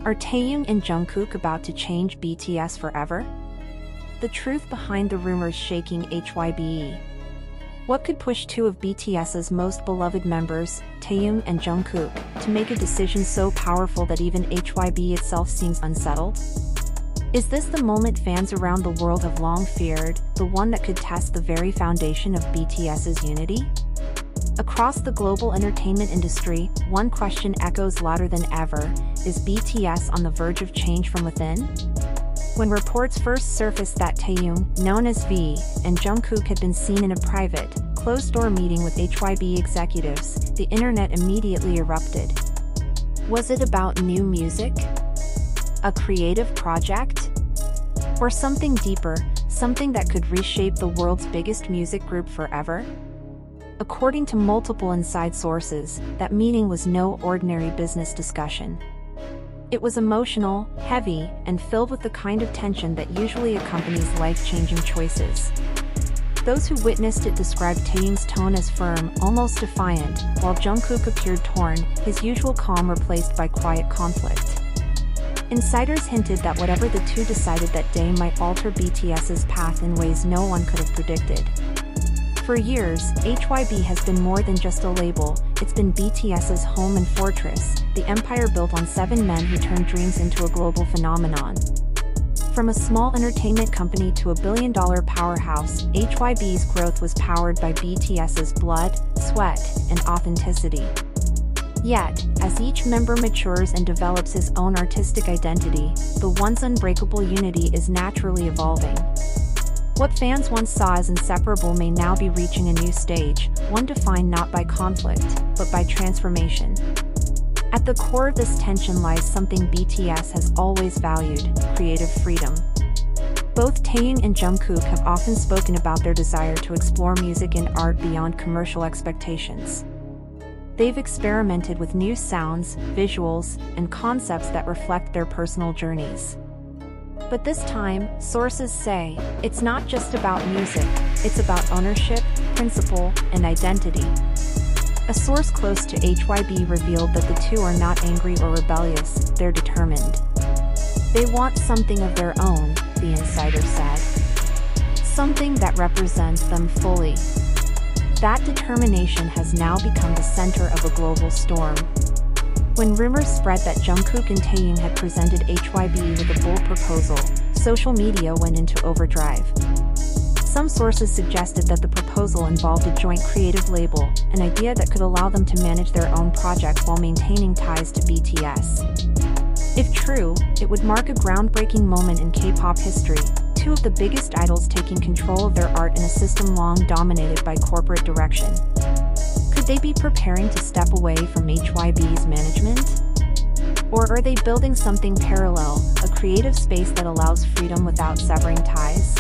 Are Taehyung and Jungkook about to change BTS forever? The truth behind the rumors shaking HYBE. What could push two of BTS's most beloved members, Taehyung and Jungkook, to make a decision so powerful that even HYBE itself seems unsettled? Is this the moment fans around the world have long feared, the one that could test the very foundation of BTS's unity? Across the global entertainment industry, one question echoes louder than ever: is BTS on the verge of change from within? When reports first surfaced that Taehyung, known as V, and Jungkook had been seen in a private, closed-door meeting with HYBE executives, the internet immediately erupted. Was it about new music? A creative project? Or something deeper, something that could reshape the world's biggest music group forever? According to multiple inside sources, that meeting was no ordinary business discussion. It was emotional, heavy, and filled with the kind of tension that usually accompanies life-changing choices. Those who witnessed it described Taehyung's tone as firm, almost defiant, while Jungkook appeared torn, his usual calm replaced by quiet conflict. Insiders hinted that whatever the two decided that day might alter BTS's path in ways no one could have predicted. For years, HYBE has been more than just a label, it's been BTS's home and fortress, the empire built on 7 men who turned dreams into a global phenomenon. From a small entertainment company to a billion-dollar powerhouse, HYBE's growth was powered by BTS's blood, sweat, and authenticity. Yet, as each member matures and develops his own artistic identity, the once unbreakable unity is naturally evolving. What fans once saw as inseparable may now be reaching a new stage, one defined not by conflict, but by transformation. At the core of this tension lies something BTS has always valued: creative freedom. Both Taehyung and Jungkook have often spoken about their desire to explore music and art beyond commercial expectations. They've experimented with new sounds, visuals, and concepts that reflect their personal journeys. But this time, sources say, it's not just about music, it's about ownership, principle, and identity. A source close to HYBE revealed that the two are not angry or rebellious, they're determined. They want something of their own, the insider said. Something that represents them fully. That determination has now become the center of a global storm. When rumors spread that Jungkook and Taehyung had presented HYBE with a bold proposal, social media went into overdrive. Some sources suggested that the proposal involved a joint creative label, an idea that could allow them to manage their own project while maintaining ties to BTS. If true, it would mark a groundbreaking moment in K-pop history, two of the biggest idols taking control of their art in a system long dominated by corporate direction. Could they be preparing to step away from HYBE's management? Or are they building something parallel, a creative space that allows freedom without severing ties?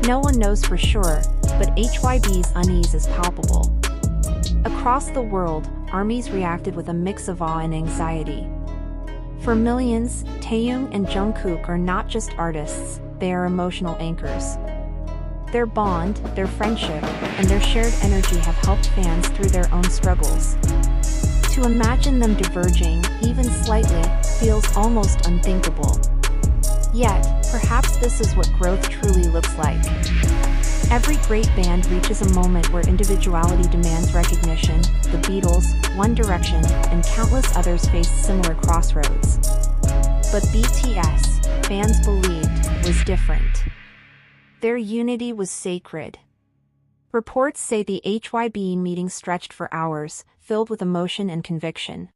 No one knows for sure, but HYBE's unease is palpable. Across the world, armies reacted with a mix of awe and anxiety. For millions, Taehyung and Jungkook are not just artists, they are emotional anchors. Their bond, their friendship, and their shared energy have helped fans through their own struggles. To imagine them diverging, even slightly, feels almost unthinkable. Yet, perhaps this is what growth truly looks like. Every great band reaches a moment where individuality demands recognition. The Beatles, One Direction, and countless others faced similar crossroads. But BTS, fans believed, was different. Their unity was sacred. Reports say the HYBE meeting stretched for hours, filled with emotion and conviction.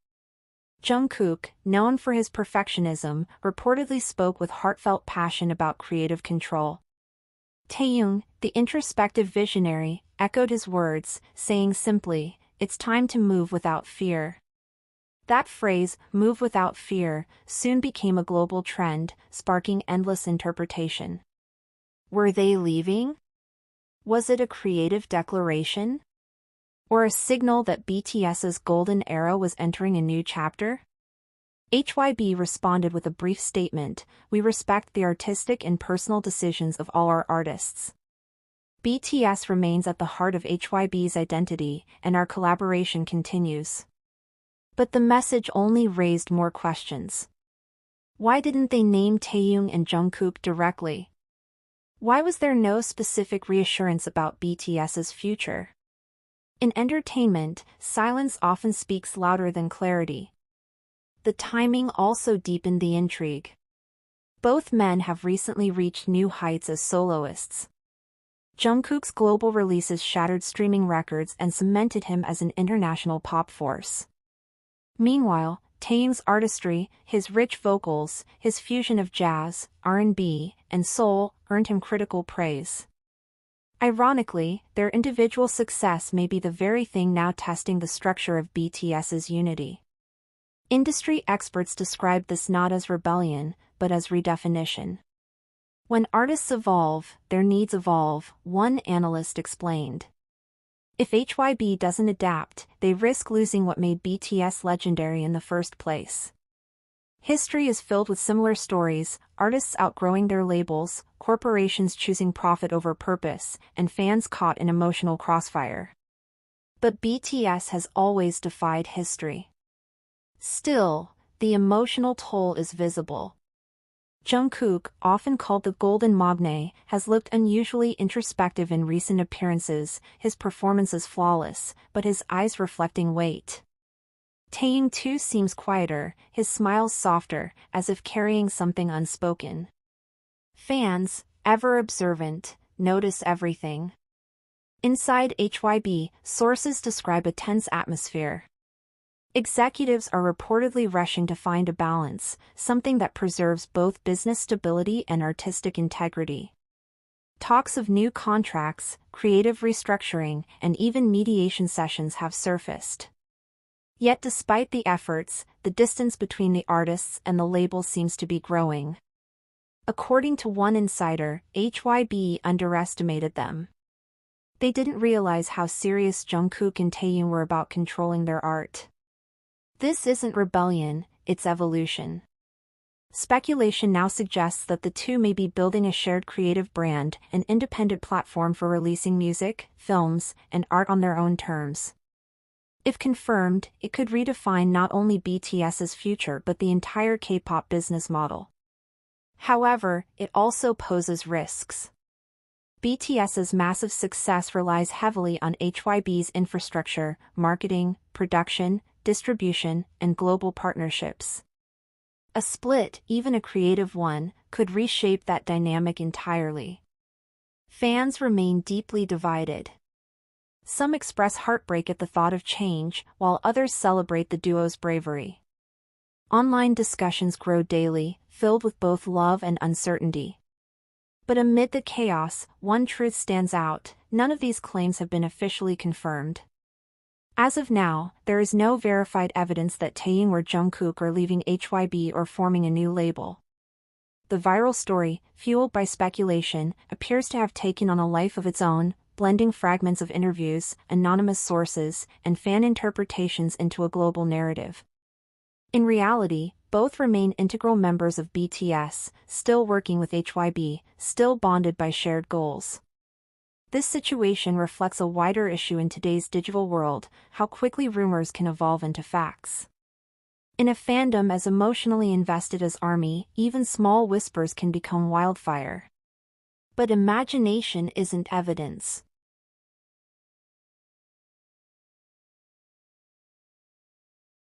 Jungkook, known for his perfectionism, reportedly spoke with heartfelt passion about creative control. Taehyung, the introspective visionary, echoed his words, saying simply, "It's time to move without fear." That phrase, "move without fear," soon became a global trend, sparking endless interpretation. Were they leaving? Was it a creative declaration? Or a signal that BTS's golden era was entering a new chapter? HYBE responded with a brief statement: "We respect the artistic and personal decisions of all our artists. BTS remains at the heart of HYBE's identity, and our collaboration continues." But the message only raised more questions. Why didn't they name Taehyung and Jungkook directly? Why was there no specific reassurance about BTS's future? In entertainment, silence often speaks louder than clarity. The timing also deepened the intrigue. Both men have recently reached new heights as soloists. Jungkook's global releases shattered streaming records and cemented him as an international pop force. Meanwhile, Taehyung's artistry, his rich vocals, his fusion of jazz, R&B, and soul, earned him critical praise. Ironically, their individual success may be the very thing now testing the structure of BTS's unity. Industry experts describe this not as rebellion, but as redefinition. When artists evolve, their needs evolve, one analyst explained. If HYBE doesn't adapt, they risk losing what made BTS legendary in the first place. History is filled with similar stories, artists outgrowing their labels, corporations choosing profit over purpose, and fans caught in emotional crossfire. But BTS has always defied history. Still, the emotional toll is visible. Jungkook, often called the Golden Magne, has looked unusually introspective in recent appearances, his performance is flawless, but his eyes reflecting weight. Taehyung too seems quieter, his smiles softer, as if carrying something unspoken. Fans, ever observant, notice everything. Inside HYBE, sources describe a tense atmosphere. Executives are reportedly rushing to find a balance, something that preserves both business stability and artistic integrity. Talks of new contracts, creative restructuring, and even mediation sessions have surfaced. Yet despite the efforts, the distance between the artists and the label seems to be growing. According to one insider, HYBE underestimated them. They didn't realize how serious Jungkook and Taehyung were about controlling their art. This isn't rebellion, it's evolution. Speculation now suggests that the two may be building a shared creative brand, an independent platform for releasing music, films, and art on their own terms. If confirmed, it could redefine not only BTS's future but the entire K-pop business model. However, it also poses risks. BTS's massive success relies heavily on HYBE's infrastructure, marketing, production, distribution, and global partnerships. A split, even a creative one, could reshape that dynamic entirely. Fans remain deeply divided. Some express heartbreak at the thought of change, while others celebrate the duo's bravery. Online discussions grow daily, filled with both love and uncertainty. But amid the chaos, one truth stands out: none of these claims have been officially confirmed. As of now, there is no verified evidence that Taehyung or Jungkook are leaving HYBE or forming a new label. The viral story, fueled by speculation, appears to have taken on a life of its own, blending fragments of interviews, anonymous sources, and fan interpretations into a global narrative. In reality, both remain integral members of BTS, still working with HYBE, still bonded by shared goals. This situation reflects a wider issue in today's digital world: how quickly rumors can evolve into facts. In a fandom as emotionally invested as ARMY, even small whispers can become wildfire. But imagination isn't evidence.